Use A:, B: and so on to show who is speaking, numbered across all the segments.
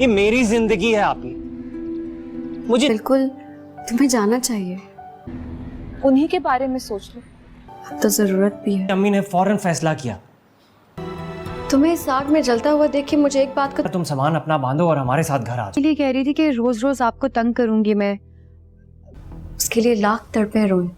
A: ये मेरी जिंदगी है आपकी, मुझे
B: बिल्कुल तुम्हें जाना चाहिए।
C: उन्हीं के बारे में सोच लो।
B: अब तो जरूरत भी है।
A: अम्मी ने फौरन फैसला किया।
B: तुम्हें इस आग में जलता हुआ देख के मुझे एक बात का
A: तुम सामान अपना बांधो और हमारे साथ घर आ जाओ।
D: इसलिए कह रही थी कि रोज रोज आपको तंग करूंगी मैं।
B: उसके लिए लाख तड़पे रोऊं।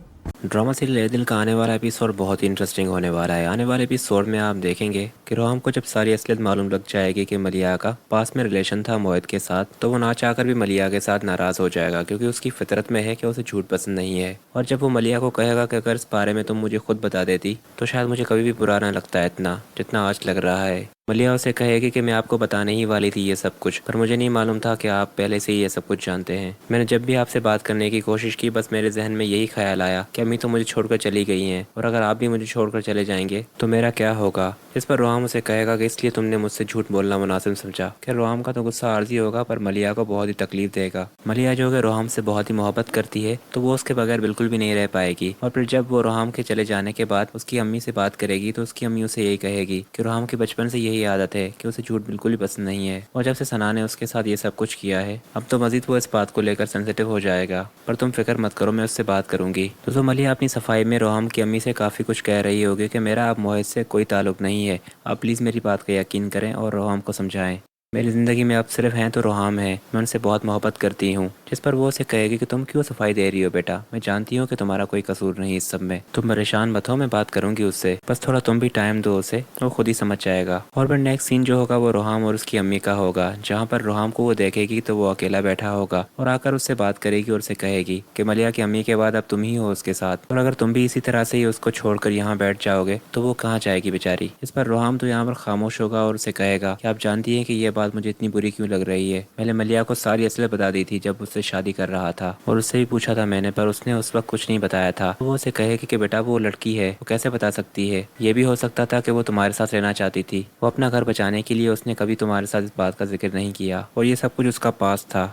E: ड्रामा सीरियल ए दिल का आने वाला एपिसोड बहुत ही इंटरेस्टिंग होने वाला है। आने वाले एपिसोड में आप देखेंगे कि रोहम को जब सारी असलियत मालूम लग जाएगी कि मलिया का पास में रिलेशन था मोहित के साथ, तो वो ना चाहकर भी मलिया के साथ नाराज हो जाएगा, क्योंकि उसकी फितरत में है कि उसे झूठ पसंद नहीं है। और जब वो मलिया को कहेगा कि अगर इस बारे में तुम मुझे खुद बता देती तो शायद मुझे कभी भी बुरा ना लगता है इतना जितना आज लग रहा है। मलिया उसे कहेगी कि मैं आपको बताने ही वाली थी ये सब कुछ, पर मुझे नहीं मालूम था कि आप पहले से ही ये सब कुछ जानते हैं। मैंने जब भी आपसे बात करने की कोशिश की, बस मेरे जहन में यही ख्याल आया कि अम्मी तो मुझे छोड़कर चली गई हैं, और अगर आप भी मुझे छोड़कर चले जाएंगे तो मेरा क्या होगा। इस पर रोहम उसे कहेगा कि इसलिए तुमने मुझसे झूठ बोलना मुनासिब समझा। कि रोहम का तो गुस्सा आर्जी होगा, पर मलिया को बहुत ही तकलीफ देगा। मलिया जो कि रोहम से बहुत ही मोहब्बत करती है, तो वो उसके बगैर बिल्कुल भी नहीं रह पाएगी। और फिर जब वो रोहम के चले जाने के बाद उसकी अम्मी से बात करेगी, तो उसकी अम्मी उसे यही कहेगी कि रोहम की बचपन से यही आदत है कि उसे झूठ बिल्कुल ही पसंद नहीं है, और जब से सना ने उसके साथ ये सब कुछ किया है, अब तो मजीद वो इस बात को लेकर सेंसिटिव हो जाएगा। पर तुम फिक्र मत करो, मैं उससे बात करूंगी। तो मलिया अपनी सफाई में रोहम की अम्मी से काफ़ी कुछ कह रही होगी कि मेरा अब मोहित से कोई ताल्लुक नहीं है, आप प्लीज़ मेरी बात का यकीन करें और रोहम को समझाएं। मेरी ज़िंदगी में अब सिर्फ हैं तो रोहम है, मैं उनसे बहुत मोहब्बत करती हूँ। जिस पर वो उसे कहेगी कि तुम क्यों सफाई दे रही हो बेटा, मैं जानती हूँ कि तुम्हारा कोई कसूर नहीं इस सब में, तुम परेशान मत हो, मैं बात करूंगी उससे, बस थोड़ा तुम भी टाइम दो उसे, वो खुद ही समझ जाएगा। और फिर नेक्स्ट सीन जो होगा वो रोहम और उसकी अम्मी का होगा, जहाँ पर रोहम को वो देखेगी तो वो अकेला बैठा होगा और आकर उससे बात करेगी और उसे कहेगी कि मलिया की अम्मी के बाद अब तुम ही हो उसके साथ, और अगर तुम भी इसी तरह से ही उसको छोड़कर यहाँ बैठ जाओगे तो वो कहाँ जाएगी बेचारी। इस पर रोहम तो यहाँ पर खामोश होगा और उसे कहेगा कि आप जानती हैं कि ये बात मुझे इतनी बुरी क्यों लग रही है। मैंने मलिया को सारी असलियत बता दी थी जब उससे शादी कर रहा था, और उससे भी पूछा था मैंने, पर उसने उस वक्त कुछ नहीं बताया था। तो वो उसे कहेगी कि बेटा वो लड़की है, वो कैसे बता सकती है, ये भी हो सकता था कि वो तुम्हारे साथ रहना चाहती थी, वो अपना घर बचाने के लिए उसने कभी तुम्हारे साथ इस बात का जिक्र नहीं किया, और ये सब कुछ उसका पास था।